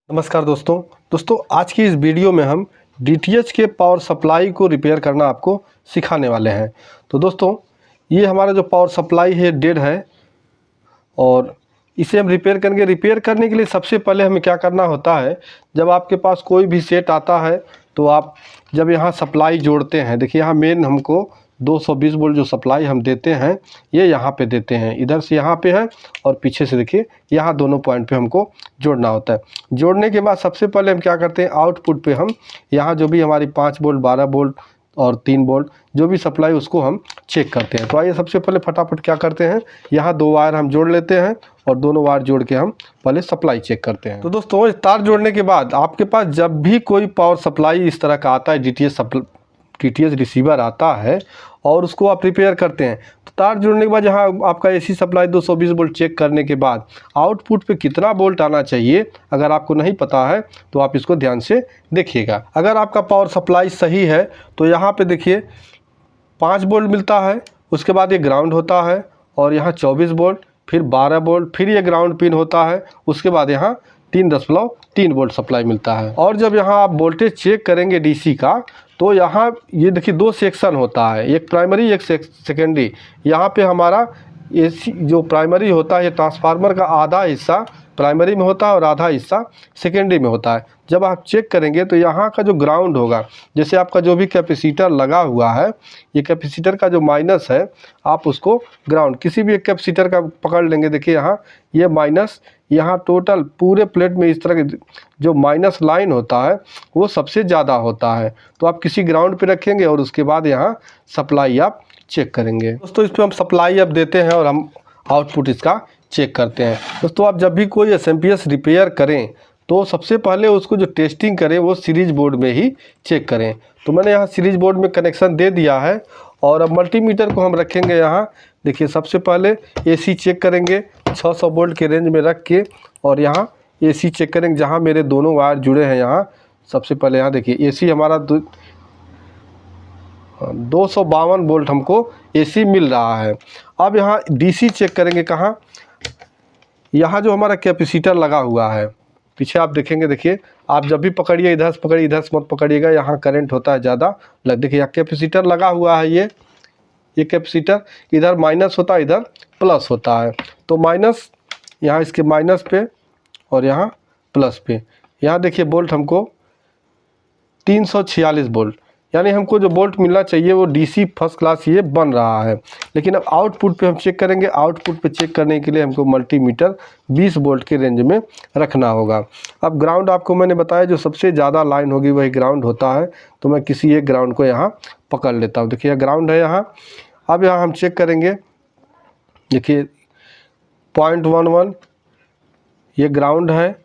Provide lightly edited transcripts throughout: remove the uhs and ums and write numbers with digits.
नमस्कार दोस्तों आज की इस वीडियो में हम डीटीएच के पावर सप्लाई को रिपेयर करना आपको सिखाने वाले हैं। तो दोस्तों ये हमारा जो पावर सप्लाई है डेड है और इसे हम रिपेयर करेंगे। रिपेयर करने के लिए सबसे पहले हमें क्या करना होता है, जब आपके पास कोई भी सेट आता है तो आप जब यहाँ सप्लाई जोड़ते हैं, देखिए यहाँ मेन हमको 220 वोल्ट जो सप्लाई हम देते हैं ये यहाँ पे देते हैं, इधर से यहाँ पे है और पीछे से देखिए यहाँ दोनों पॉइंट पे हमको जोड़ना होता है। जोड़ने के बाद सबसे पहले हम क्या करते हैं, आउटपुट पे हम यहाँ जो भी हमारी 5 वोल्ट 12 वोल्ट और 3 वोल्ट जो भी सप्लाई उसको हम चेक करते हैं। तो आइए सबसे पहले फटाफट क्या करते हैं, यहाँ 2 वायर हम जोड़ लेते हैं और दोनों वायर जोड़ के हम पहले सप्लाई चेक करते हैं। तो दोस्तों तार जोड़ने के बाद आपके पास जब भी कोई पावर सप्लाई इस तरह का आता है, डीटीएच रिसीवर आता है और उसको आप रिपेयर करते हैं, तो तार जोड़ने के बाद यहाँ आपका एसी सप्लाई 220 वोल्ट चेक करने के बाद आउटपुट पे कितना वोल्ट आना चाहिए अगर आपको नहीं पता है तो आप इसको ध्यान से देखिएगा। अगर आपका पावर सप्लाई सही है तो यहाँ पे देखिए 5 वोल्ट मिलता है, उसके बाद ये ग्राउंड होता है और यहाँ 24 वोल्ट, फिर 12 वोल्ट, फिर ये ग्राउंड पिन होता है, उसके बाद यहाँ 3.3 वोल्ट सप्लाई मिलता है। और जब यहाँ आप वोल्टेज चेक करेंगे डीसी का तो यहाँ ये देखिए 2 सेक्शन होता है, एक प्राइमरी एक सेकेंडरी। यहाँ पे हमारा एसी जो प्राइमरी होता है ये ट्रांसफार्मर का आधा हिस्सा प्राइमरी में होता है और आधा हिस्सा सेकेंडरी में होता है। जब आप चेक करेंगे तो यहाँ का जो ग्राउंड होगा, जैसे आपका जो भी कैपेसिटर लगा हुआ है, ये कैपेसिटर का जो माइनस है आप उसको ग्राउंड किसी भी एक कैपेसिटर का पकड़ लेंगे, देखिए यहाँ ये माइनस, यहाँ टोटल पूरे प्लेट में इस तरह के जो माइनस लाइन होता है वो सबसे ज़्यादा होता है। तो आप किसी ग्राउंड पे रखेंगे और उसके बाद यहाँ सप्लाई आप चेक करेंगे। दोस्तों इस पर हम सप्लाई अब देते हैं और हम आउटपुट इसका चेक करते हैं। दोस्तों आप जब भी कोई एसएमपीएस रिपेयर करें तो सबसे पहले उसको जो टेस्टिंग करें वो सीरीज बोर्ड में ही चेक करें। तो मैंने यहाँ सीरीज बोर्ड में कनेक्शन दे दिया है और अब मल्टीमीटर को हम रखेंगे यहाँ। देखिए सबसे पहले एसी चेक करेंगे 600 वोल्ट के रेंज में रख के, और यहाँ एसी चेक करेंगे जहाँ मेरे दोनों वायर जुड़े हैं। यहाँ सबसे पहले यहाँ देखिए एसी हमारा 252 वोल्ट हमको एसी मिल रहा है। अब यहाँ डीसी चेक करेंगे कहाँ, यहाँ जो हमारा कैपेसिटर लगा हुआ है पीछे आप देखेंगे, देखिए आप जब भी पकड़िए इधर से पकड़िए, इधर से मत पकड़िएगा, यहाँ करंट होता है ज़्यादा। देखिए यहाँ कैपेसिटर लगा हुआ है, ये कैपेसिटर इधर माइनस होता है इधर प्लस होता है। तो माइनस यहाँ इसके माइनस पे और यहाँ प्लस पे, यहाँ देखिए वोल्ट हमको 346 वोल्ट, यानी हमको जो वोल्ट मिलना चाहिए वो डीसी फर्स्ट क्लास ये बन रहा है। लेकिन अब आउटपुट पे हम चेक करेंगे। आउटपुट पे चेक करने के लिए हमको मल्टीमीटर 20 वोल्ट के रेंज में रखना होगा। अब ग्राउंड आपको मैंने बताया जो सबसे ज़्यादा लाइन होगी वही ग्राउंड होता है, तो मैं किसी एक ग्राउंड को यहाँ पकड़ लेता हूँ। देखिए ग्राउंड है यहाँ। अब यहाँ हम चेक करेंगे, देखिए 0.11 ये ग्राउंड है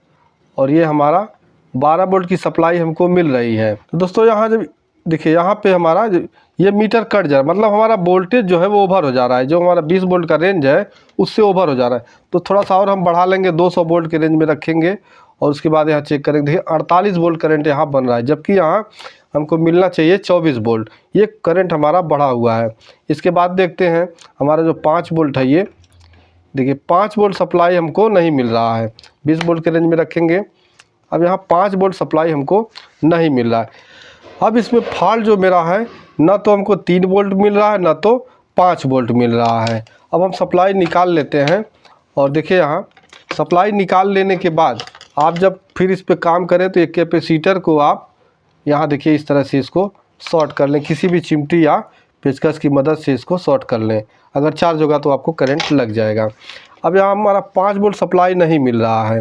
और ये हमारा 12 वोल्ट की सप्लाई हमको मिल रही है। तो दोस्तों यहाँ जब देखिए यहाँ पे हमारा ये मीटर कट जा रहा है, मतलब हमारा वोल्टेज जो है वो ओवर हो जा रहा है, जो हमारा 20 वोल्ट का रेंज है उससे ओवर हो जा रहा है। तो थोड़ा सा और हम बढ़ा लेंगे, 200 वोल्ट के रेंज में रखेंगे और उसके बाद यहाँ चेक करेंगे। देखिए 48 वोल्ट करंट यहाँ बन रहा है, जबकि यहाँ हमको मिलना चाहिए 24 वोल्ट। ये करंट हमारा बढ़ा हुआ है। इसके बाद देखते हैं हमारा जो 5 वोल्ट है, ये देखिए 5 वोल्ट सप्लाई हमको नहीं मिल रहा है, 20 वोल्ट के रेंज में रखेंगे। अब यहाँ 5 वोल्ट सप्लाई हमको नहीं मिल रहा है। अब इसमें फॉल्ट जो मेरा है, ना तो हमको 3 वोल्ट मिल रहा है ना तो 5 वोल्ट मिल रहा है। अब हम सप्लाई निकाल लेते हैं और देखिए यहाँ सप्लाई निकाल लेने के बाद आप जब फिर इस पे काम करें तो एक कैपेसिटर को आप यहाँ देखिए इस तरह से इसको शॉर्ट कर लें, किसी भी चिमटी या पेचकस की मदद से इसको शॉर्ट कर लें। अगर चार्ज होगा तो आपको करंट लग जाएगा। अब यहाँ हमारा 5 वोल्ट सप्लाई नहीं मिल रहा है,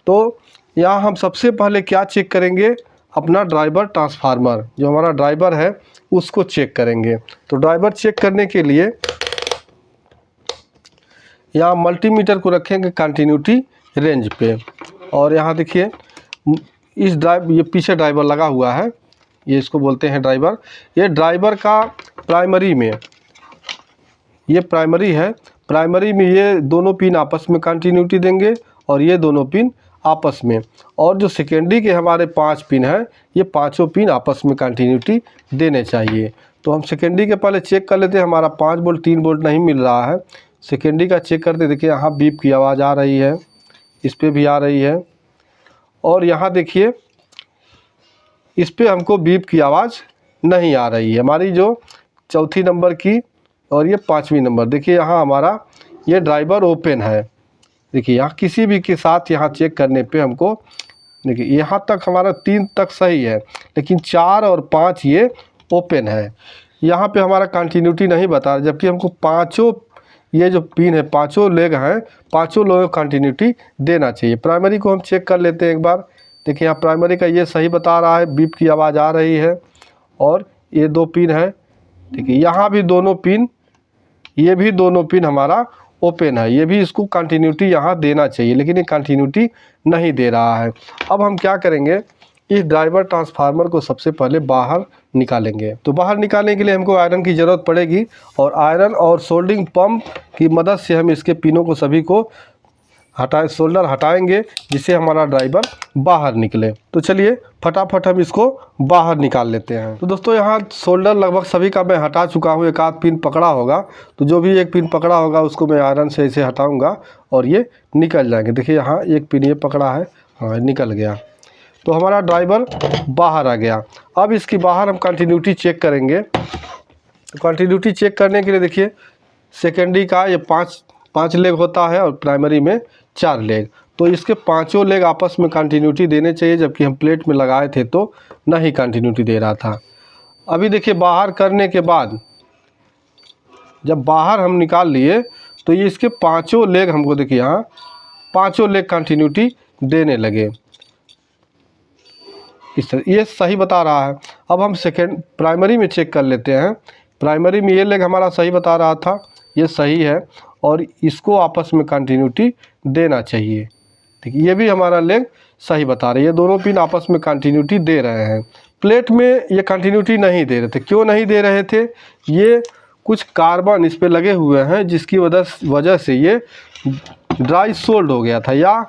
तो यहाँ हम सबसे पहले क्या चेक करेंगे, अपना ड्राइवर ट्रांसफार्मर जो हमारा ड्राइवर है उसको चेक करेंगे। तो ड्राइवर चेक करने के लिए यहाँ मल्टीमीटर को रखेंगे कंटिन्यूटी रेंज पे, और यहाँ देखिए इस ये पीछे ड्राइवर लगा हुआ है, ये इसको बोलते हैं ड्राइवर। ये ड्राइवर का प्राइमरी में, ये प्राइमरी है, प्राइमरी में ये दोनों पिन आपस में कंटिन्यूटी देंगे और ये दोनों पिन आपस में, और जो सेकेंडरी के हमारे 5 पिन हैं ये पांचों पिन आपस में कंटिन्यूटी देने चाहिए। तो हम सेकेंडरी के पहले चेक कर लेते हैं। हमारा 5 वोल्ट 3 वोल्ट नहीं मिल रहा है, सेकेंडरी का चेक करते देखिए यहाँ बीप की आवाज़ आ रही है, इस पर भी आ रही है, और यहाँ देखिए इस पे हमको बीप की आवाज़ नहीं आ रही है। हमारी जो चौथी नंबर की और ये 5वीं नंबर, देखिए यहाँ हमारा ये ड्राइवर ओपन है। देखिए यहाँ किसी भी के साथ यहाँ चेक करने पे हमको, देखिए यहाँ तक हमारा 3 तक सही है, लेकिन 4 और 5 ये ओपन है। यहाँ पे हमारा कंटिन्यूटी नहीं बता रहा, जबकि हमको पाँचों ये जो पिन है, पाँचों लेग हैं, पाँचों लोगों को कंटिन्यूटी देना चाहिए। प्राइमरी को हम चेक कर लेते हैं एक बार। देखिए यहाँ प्राइमरी का ये सही बता रहा है, बीप की आवाज़ आ रही है। और ये 2 पिन है, देखिए यहाँ भी दोनों पिन, ये भी दोनों पिन हमारा ओपन है। ये भी इसको कंटिन्यूटी यहाँ देना चाहिए, लेकिन ये कंटिन्यूटी नहीं दे रहा है। अब हम क्या करेंगे, इस ड्राइवर ट्रांसफार्मर को सबसे पहले बाहर निकालेंगे। तो बाहर निकालने के लिए हमको आयरन की ज़रूरत पड़ेगी, और आयरन और सोल्डरिंग पंप की मदद से हम इसके पिनों को सभी को सोल्डर हटाएंगे, जिससे हमारा ड्राइवर बाहर निकले। तो चलिए फटाफट हम इसको बाहर निकाल लेते हैं। तो दोस्तों यहाँ सोल्डर लगभग सभी का मैं हटा चुका हूँ। एक आध पिन पकड़ा होगा, तो जो भी एक पिन पकड़ा होगा उसको मैं आयरन से ऐसे हटाऊँगा और ये निकल जाएंगे। देखिए यहाँ एक पिन ये पकड़ा है, हाँ निकल गया। तो हमारा ड्राइवर बाहर आ गया। अब इसकी बाहर हम कंटिन्यूटी चेक करेंगे। तो कंटिन्यूटी चेक करने के लिए देखिए सेकेंडरी का ये 5 लेग होता है और प्राइमरी में 4 लेग। तो इसके पाँचों लेग आपस में कंटिन्यूटी देने चाहिए, जबकि हम प्लेट में लगाए थे तो नहीं कंटिन्यूटी दे रहा था। अभी देखिए बाहर करने के बाद जब बाहर हम निकाल लिए तो ये इसके पाँचों लेग हमको देखिए यहाँ पाँचों लेग कंटिन्यूटी देने लगे। इस तरह ये सही बता रहा है। अब हम प्राइमरी में चेक कर लेते हैं। प्राइमरी में ये लेग हमारा सही बता रहा था, ये सही है, और इसको आपस में कंटिन्यूटी देना चाहिए। देखिए ये भी हमारा लेग सही बता रही है, ये दोनों पिन आपस में कंटिन्यूटी दे रहे हैं। प्लेट में ये कंटिन्यूटी नहीं दे रहे थे। क्यों नहीं दे रहे थे, ये कुछ कार्बन इस पे लगे हुए हैं, जिसकी वजह से ये ड्राई सोल्ड हो गया था, या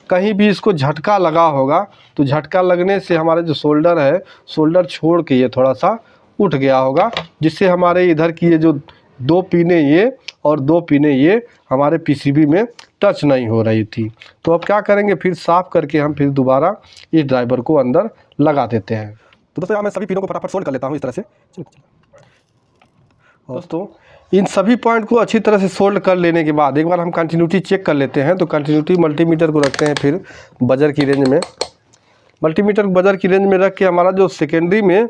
कहीं भी इसको झटका लगा होगा। तो झटका लगने से हमारा जो शोल्डर है, शोल्डर छोड़ के ये थोड़ा सा उठ गया होगा, जिससे हमारे इधर की ये जो 2 पिनें ये और 2 पिनें ये हमारे पीसीबी में टच नहीं हो रही थी। तो अब क्या करेंगे, फिर साफ़ करके हम फिर दोबारा इस ड्राइवर को अंदर लगा देते हैं। तो दोस्तों यहाँ मैं सभी पिनों को फटाफट सोल्ड कर लेता हूँ इस तरह से। दोस्तों इन सभी पॉइंट को अच्छी तरह से सोल्ड कर लेने के बाद एक बार हम कंटिन्यूटी चेक कर लेते हैं। तो कंटिन्यूटी मल्टीमीटर को रखते हैं फिर बजर की रेंज में। मल्टीमीटर बजर की रेंज में रख के हमारा जो सेकेंडरी में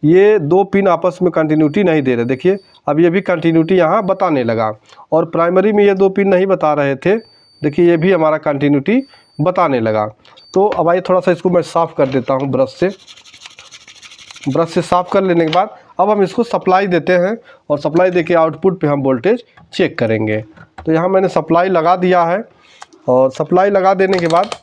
ये 2 पिन आपस में कंटिन्यूटी नहीं दे रहे, देखिए अब ये भी कंटिन्यूटी यहाँ बताने लगा। और प्राइमरी में ये 2 पिन नहीं बता रहे थे, देखिए ये भी हमारा कंटिन्यूटी बताने लगा। तो अब आइए थोड़ा सा इसको मैं साफ़ कर देता हूँ ब्रश से। ब्रश से साफ़ कर लेने के बाद अब हम इसको सप्लाई देते हैं, और सप्लाई देके आउटपुट पे हम वोल्टेज चेक करेंगे। तो यहाँ मैंने सप्लाई लगा दिया है, और सप्लाई लगा देने के बाद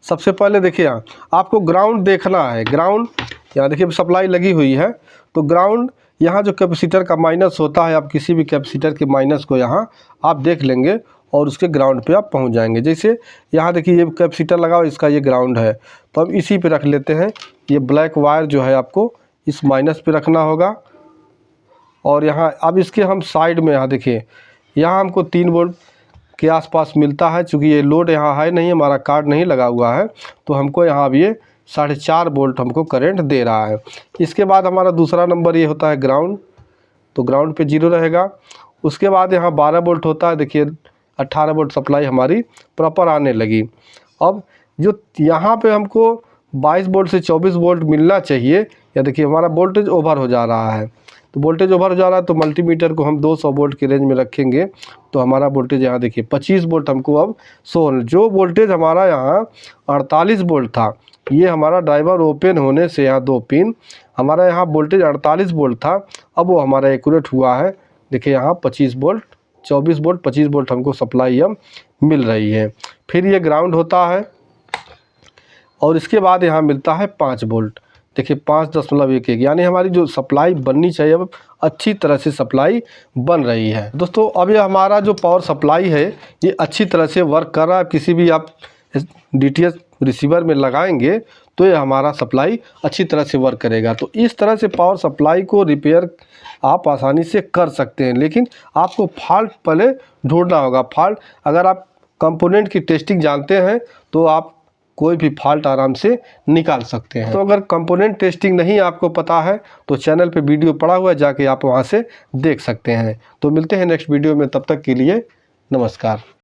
सबसे पहले देखिए यहाँ आपको ग्राउंड देखना है। ग्राउंड यहाँ देखिए सप्लाई लगी हुई है, तो ग्राउंड यहाँ जो कैपेसिटर का माइनस होता है, आप किसी भी कैपेसिटर के माइनस को यहाँ आप देख लेंगे और उसके ग्राउंड पे आप पहुँच जाएंगे। जैसे यहाँ देखिए ये कैपेसिटर लगा हुआ, इसका ये ग्राउंड है, तो अब इसी पे रख लेते हैं। ये ब्लैक वायर जो है आपको इस माइनस पे रखना होगा। और यहाँ अब इसके हम साइड में यहाँ देखिए यहाँ हमको 3 वोल्ट के आसपास मिलता है। चूँकि ये लोड यहाँ है नहीं, हमारा कार्ड नहीं लगा हुआ है, तो हमको यहाँ अब ये 4.5 वोल्ट हमको करंट दे रहा है। इसके बाद हमारा दूसरा नंबर ये होता है ग्राउंड, तो ग्राउंड पे 0 रहेगा। उसके बाद यहाँ 12 वोल्ट होता है, देखिए 18 वोल्ट सप्लाई हमारी प्रॉपर आने लगी। अब जो यहाँ पे हमको 22 वोल्ट से 24 वोल्ट मिलना चाहिए, या देखिए हमारा वोल्टेज ओवर हो जा रहा है। तो वोल्टेज ओवर हो जा रहा है, तो मल्टीमीटर को हम 200 वोल्ट की रेंज में रखेंगे, तो हमारा वोल्टेज यहाँ देखिए 25 वोल्ट हमको अब जो वोल्टेज हमारा यहाँ 48 वोल्ट था, ये हमारा ड्राइवर ओपन होने से यहाँ 2 पिन हमारा यहाँ वोल्टेज 48 वोल्ट था, अब वो हमारा एक्यूरेट हुआ है। देखिए यहाँ 25 वोल्ट 24 वोल्ट 25 वोल्ट हमको सप्लाई अब मिल रही है। फिर ये ग्राउंड होता है, और इसके बाद यहाँ मिलता है 5 वोल्ट। देखिए 5.11, यानी हमारी जो सप्लाई बननी चाहिए अब अच्छी तरह से सप्लाई बन रही है। दोस्तों अब ये हमारा जो पावर सप्लाई है ये अच्छी तरह से वर्क कर रहा है। किसी भी आप DTH रिसीवर में लगाएंगे तो ये हमारा सप्लाई अच्छी तरह से वर्क करेगा। तो इस तरह से पावर सप्लाई को रिपेयर आप आसानी से कर सकते हैं, लेकिन आपको फॉल्ट पहले ढूंढना होगा। फॉल्ट अगर आप कंपोनेंट की टेस्टिंग जानते हैं तो आप कोई भी फॉल्ट आराम से निकाल सकते हैं। तो अगर कंपोनेंट टेस्टिंग नहीं आपको पता है तो चैनल पे वीडियो पड़ा हुआ है, जाके आप वहाँ से देख सकते हैं। तो मिलते हैं नेक्स्ट वीडियो में, तब तक के लिए नमस्कार।